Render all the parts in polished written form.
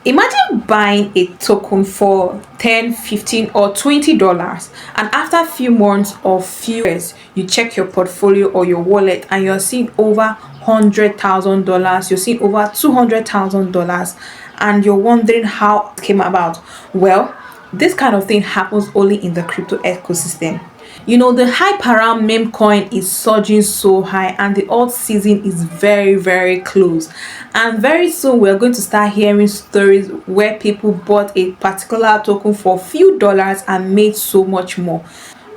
Imagine buying a token for 10, 15 or $20, and after a few months or few years you check your portfolio or your wallet and you're seeing over $100,000, you're seeing over $200,000, and you're wondering how it came about. Well, this kind of thing happens only in the crypto ecosystem. You know, the hype around meme coin is surging so high, and the alt season is very close, and very soon we're going to start hearing stories where people bought a particular token for a few dollars and made so much more.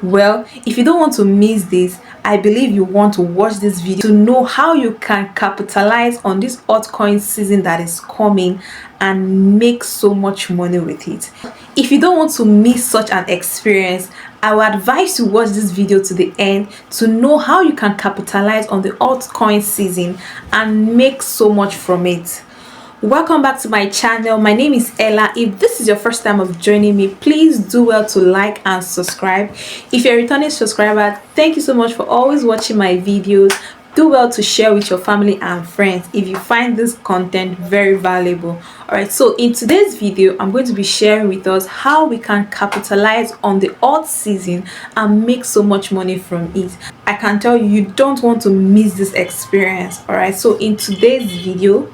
Well, if you don't want to miss this, I believe you want to watch this video to know how you can capitalize on this altcoin season that is coming and make so much money with it. If you don't want to miss such an experience, I would advise you watch this video to the end to know how you can capitalize on the altcoin season and make so much from it. Welcome back to my channel. My name is Ella. If this is your first time of joining me, please do well to like and subscribe. If you're a returning subscriber, thank you so much for always watching my videos. Do well to share with your family and friends if you find this content very valuable. Alright, so in today's video, I'm going to be sharing with us how we can capitalize on the alt season and make so much money from it. I can tell you, you don't want to miss this experience. Alright, so in today's video,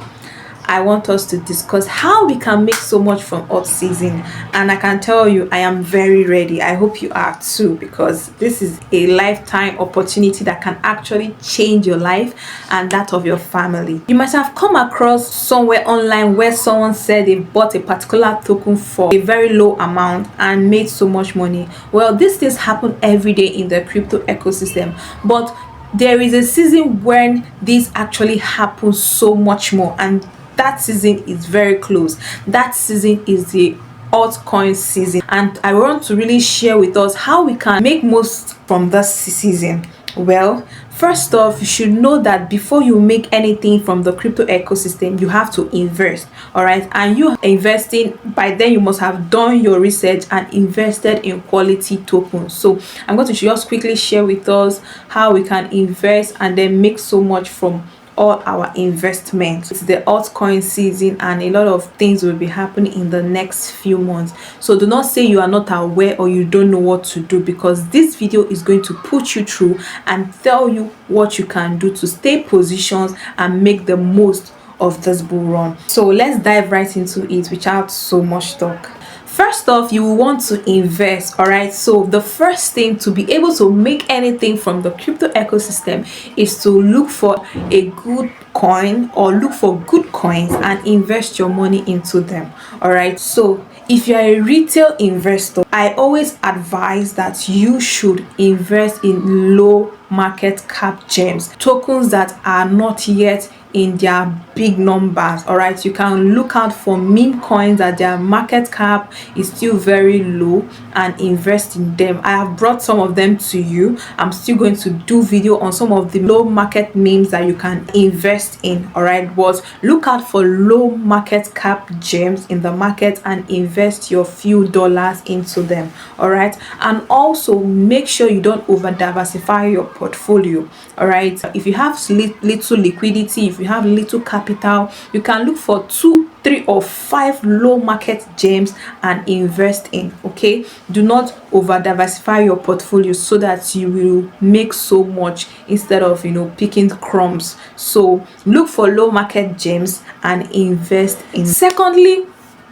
I want us to discuss how we can make so much from alt season, and I can tell you I am very ready. I hope you are too, because this is a lifetime opportunity that can actually change your life and that of your family. You might have come across somewhere online where someone said they bought a particular token for a very low amount and made so much money. Well, these things happen every day in the crypto ecosystem, but there is a season when this actually happens so much more, and that season is very close. That season is the altcoin season, and I want to really share with us how we can make most from this season. Well, first off, you should know that before you make anything from the crypto ecosystem, you have to invest. All right, and you investing, by then you must have done your research and invested in quality tokens. So I'm going to just quickly share with us how we can invest and then make so much from all our investments. It's the altcoin season, and a lot of things will be happening in the next few months. So do not say you are not aware or you don't know what to do, because this video is going to put you through and tell you what you can do to stay positioned and make the most of this bull run. So let's dive right into it without so much talk. First off, you will want to invest. All right, so the first thing to be able to make anything from the crypto ecosystem is to look for a good coin or look for good coins and invest your money into them. All right, so if you're a retail investor, I always advise that you should invest in low market cap gems, tokens that are not yet in their big numbers. All right, you can look out for meme coins that their market cap is still very low and invest in them. I have brought some of them to you. I'm still going to do video on some of the low market memes that you can invest in. All right, but look out for low market cap gems in the market and invest your few dollars into them. All right, and also make sure you don't over diversify your portfolio. All right, if you have little liquidity, if you have little capital, you can look for 2, 3 or 5 low market gems and invest in. Okay, do not over diversify your portfolio so that you will make so much instead of, you know, picking crumbs. So look for low market gems and invest in. Secondly,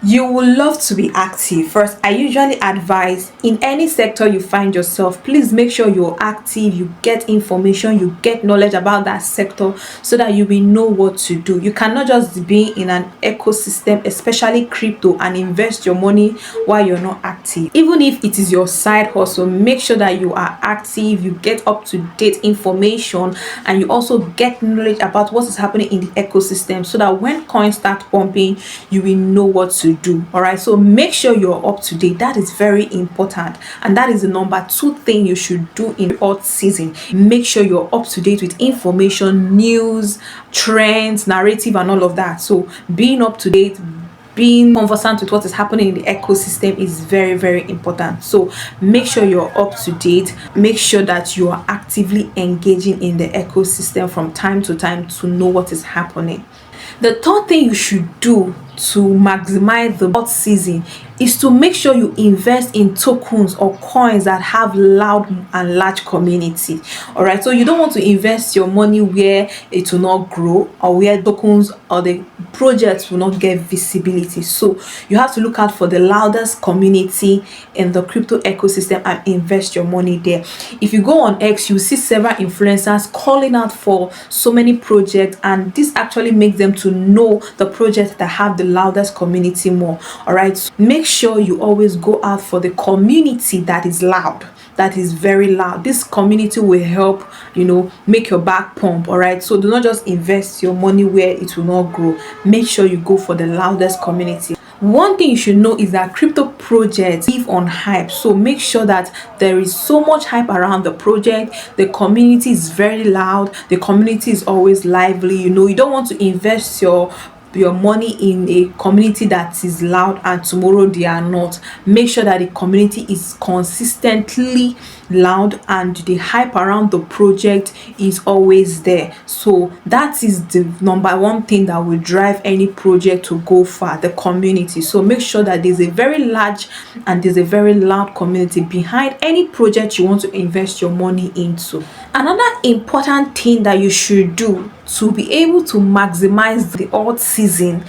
you will love to be active. First, I usually advise in any sector you find yourself, please make sure you're active, you get information, you get knowledge about that sector so that you will know what to do. You cannot just be in an ecosystem, especially crypto, and invest your money while you're not active. Even if it is your side hustle, make sure that you are active, you get up to date information, and you also get knowledge about what is happening in the ecosystem so that when coins start pumping, you will know what to do. All right, so make sure you're up to date. That is very important, and that is the number 2 thing you should do in alt season. Make sure you're up to date with information, news, trends, narrative, and all of that. So being up to date, being conversant with what is happening in the ecosystem is very important. So make sure you're up to date, make sure that you are actively engaging in the ecosystem from time to time to know what is happening. The third thing you should do to maximize the hot season is to make sure you invest in tokens or coins that have loud and large community. All right, so you don't want to invest your money where it will not grow, or where tokens or the projects will not get visibility. So you have to look out for the loudest community in the crypto ecosystem and invest your money there. If you go on X, you see several influencers calling out for so many projects, and this actually makes them to know the projects that have the loudest community more. All right, so make sure you always go out for the community that is loud, that is very loud. This community will help, make your back pump. All right, so do not just invest your money where it will not grow. Make sure you go for the loudest community. One thing you should know is that crypto projects live on hype, so make sure that there is so much hype around the project. The community is very loud, the community is always lively. You don't want to invest your money in a community that is loud and tomorrow they are not. Make sure that the community is consistently loud and the hype around the project is always there. So that is the number one thing that will drive any project to go far, the community. So make sure that there's a very large and there's a very loud community behind any project you want to invest your money into. Another important thing that you should do to be able to maximize the alt season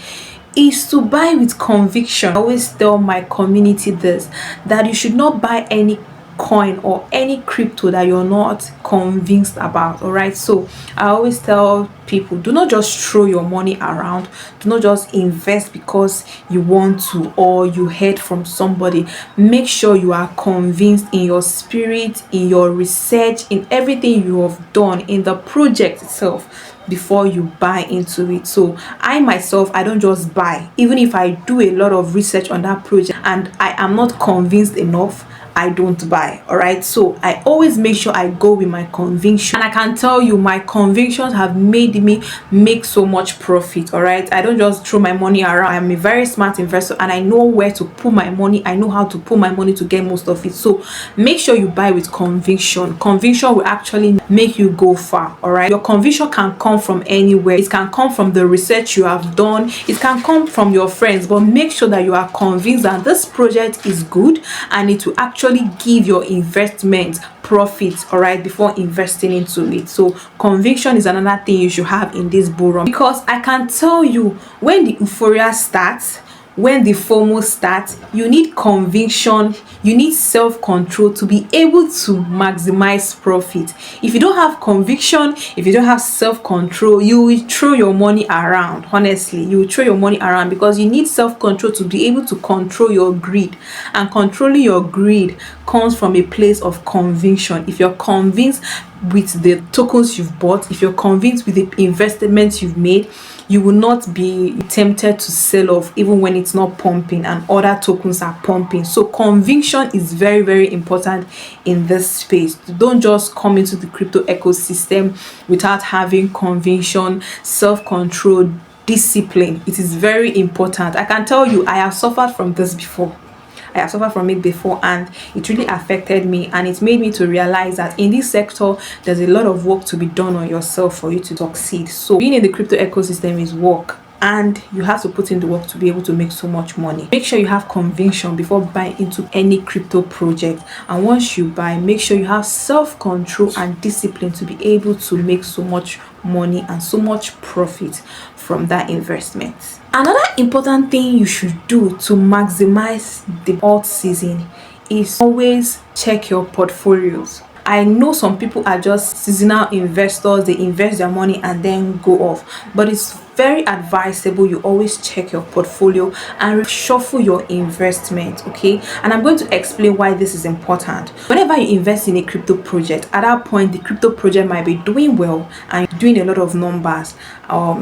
is to buy with conviction. I always tell my community this, that you should not buy any coin or any crypto that you're not convinced about. All right, so I always tell people, do not just throw your money around. Do not just invest because you want to or you heard from somebody. Make sure you are convinced in your spirit, in your research, in everything you have done, in the project itself, before you buy into it. So I myself, I don't just buy. Even if I do a lot of research on that project and I am not convinced enough, I don't buy. All right, so I always make sure I go with my conviction, and I can tell you my convictions have made me make so much profit. All right, I don't just throw my money around. I'm a very smart investor and I know where to put my money. I know how to put my money to get most of it. So make sure you buy with conviction. Conviction will actually make you go far. All right, your conviction can come from anywhere. It can come from the research you have done, it can come from your friends, but make sure that you are convinced that this project is good and it will actually give your investment profits, all right, before investing into it. So conviction is another thing you should have in this bull run, because I can tell you, when the euphoria starts, when the FOMO starts, you need conviction, you need self-control to be able to maximize profit. If you don't have conviction, if you don't have self-control, you will throw your money around. Honestly, you will throw your money around, because you need self-control to be able to control your greed, and controlling your greed comes from a place of conviction. If you're convinced with the tokens you've bought, if you're convinced with the investments you've made, you will not be tempted to sell off even when it's not pumping and other tokens are pumping. So conviction is very, very important in this space. Don't just come into the crypto ecosystem without having conviction, self-control, discipline. It is very important. I can tell you, I have suffered from this before. I have suffered from it before, and it really affected me, and it made me to realize that in this sector there's a lot of work to be done on yourself for you to succeed. So being in the crypto ecosystem is work, and you have to put in the work to be able to make so much money. Make sure you have conviction before buying into any crypto project, and once you buy, make sure you have self-control and discipline to be able to make so much money and so much profit from that investment. Another important thing you should do to maximize the alt season is always check your portfolios. I know some people are just seasonal investors, they invest their money and then go off, but it's very advisable you always check your portfolio and reshuffle your investment. Okay, and I'm going to explain why this is important. Whenever you invest in a crypto project, at that point the crypto project might be doing well and doing a lot of numbers,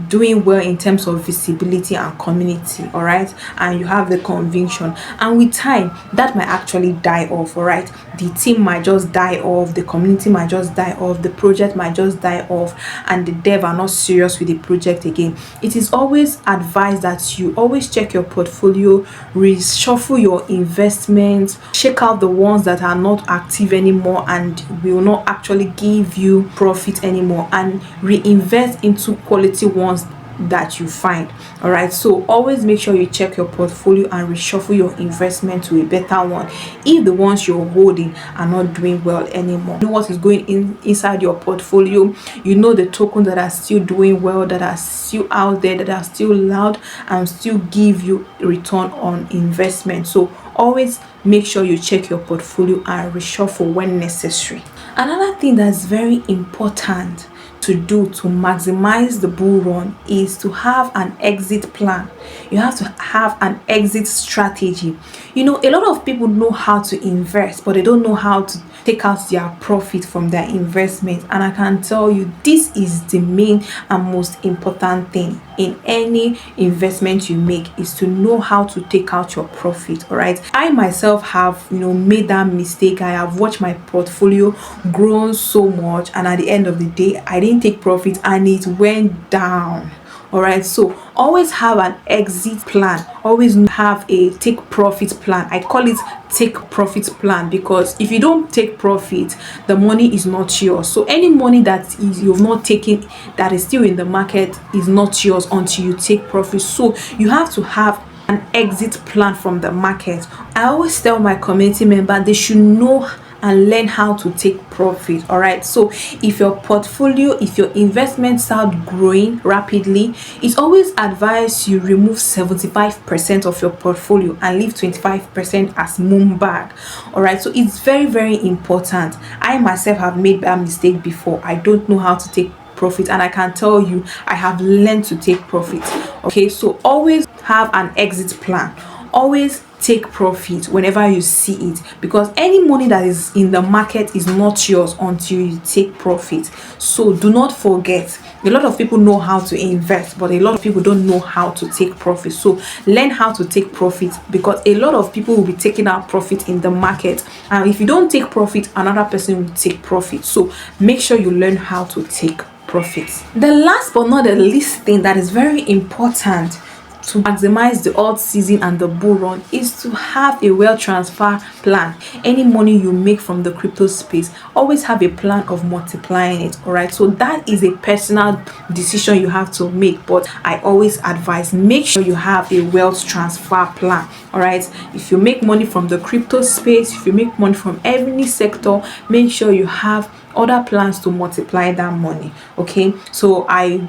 doing well in terms of visibility and community, all right, and you have the conviction, and with time that might actually die off. All right, the team might just die off, the community might just die off, the project might just die off, and the dev are not serious with the project again. It is always advised that you always check your portfolio, reshuffle your investments, check out the ones that are not active anymore and will not actually give you profit anymore, and reinvest into quality ones that you find. All right, so always make sure you check your portfolio and reshuffle your investment to a better one if the ones you're holding are not doing well anymore. You know what is going inside your portfolio, you know the tokens that are still doing well, that are still out there, that are still loud and still give you return on investment. So always make sure you check your portfolio and reshuffle when necessary. Another thing that's very important to do to maximize the bull run is to have an exit plan. You have to have an exit strategy. You know, a lot of people know how to invest, but they don't know how to take out their profit from their investment. And I can tell you, this is the main and most important thing in any investment you make, is to know how to take out your profit. All right, I myself have, you know, made that mistake. I have watched my portfolio grown so much, and at the end of the day I didn't take profit and it went down. All right, so always have an exit plan, always have a take profit plan. I call it take profit plan because if you don't take profit, the money is not yours. So any money that is you've not taken, that is still in the market, is not yours until you take profit. So you have to have an exit plan from the market. I always tell my community member they should know and learn how to take profit. All right, so if your portfolio, if your investments start growing rapidly, it's always advised you remove 75% of your portfolio and leave 25% as moon bag. All right, so it's very, very important. I myself have made that mistake before. I don't know how to take profit, and I can tell you I have learned to take profit. Okay, so always have an exit plan. Always take profit whenever you see it, because any money that is in the market is not yours until you take profit. So do not forget, a lot of people know how to invest, but a lot of people don't know how to take profit. So learn how to take profit, because a lot of people will be taking out profit in the market, and if you don't take profit, another person will take profit. So make sure you learn how to take profits. The last but not the least thing that is very important to maximize the alt season and the bull run is to have a well transfer plan. Any money you make from the crypto space, always have a plan of multiplying it. All right, so that is a personal decision you have to make, but I always advise, make sure you have a wealth transfer plan. All right, if you make money from the crypto space, if you make money from any sector, make sure you have other plans to multiply that money. Okay, so I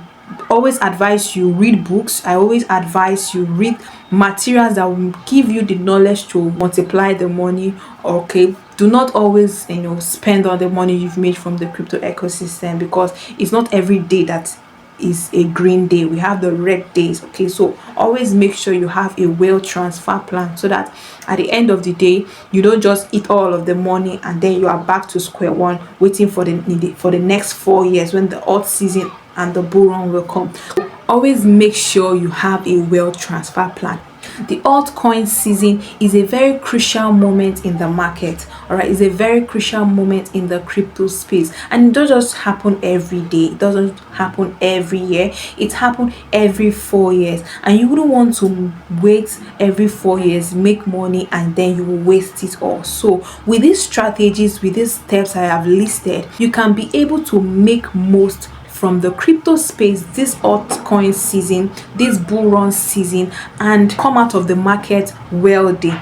always advise you read books. I always advise you read materials that will give you the knowledge to multiply the money. Okay, do not always, you know, spend all the money you've made from the crypto ecosystem, because it's not every day that is a green day. We have the red days. Okay, so always make sure you have a well transfer plan, so that at the end of the day you don't just eat all of the money and then you are back to square one, waiting for the next 4 years when the alt season and the bull run will come. Always make sure you have a well transfer plan. The altcoin season is a very crucial moment in the market. All right, it's a very crucial moment in the crypto space, and it doesn't just happen every day. It doesn't happen every year. It happens every 4 years, and you wouldn't want to wait every 4 years, make money, and then you will waste it all. So with these strategies, with these steps I have listed, you can be able to make most from the crypto space this altcoin season, this bull run season, and come out of the market wealthy.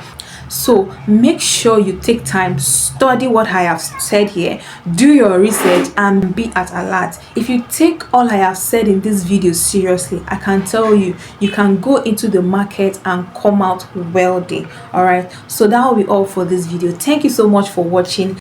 So make sure you take time, study what I have said here, do your research, and be at alert. If you take all I have said in this video seriously, I can tell you, you can go into the market and come out wealthy. All right, so that will be all for this video. Thank you so much for watching.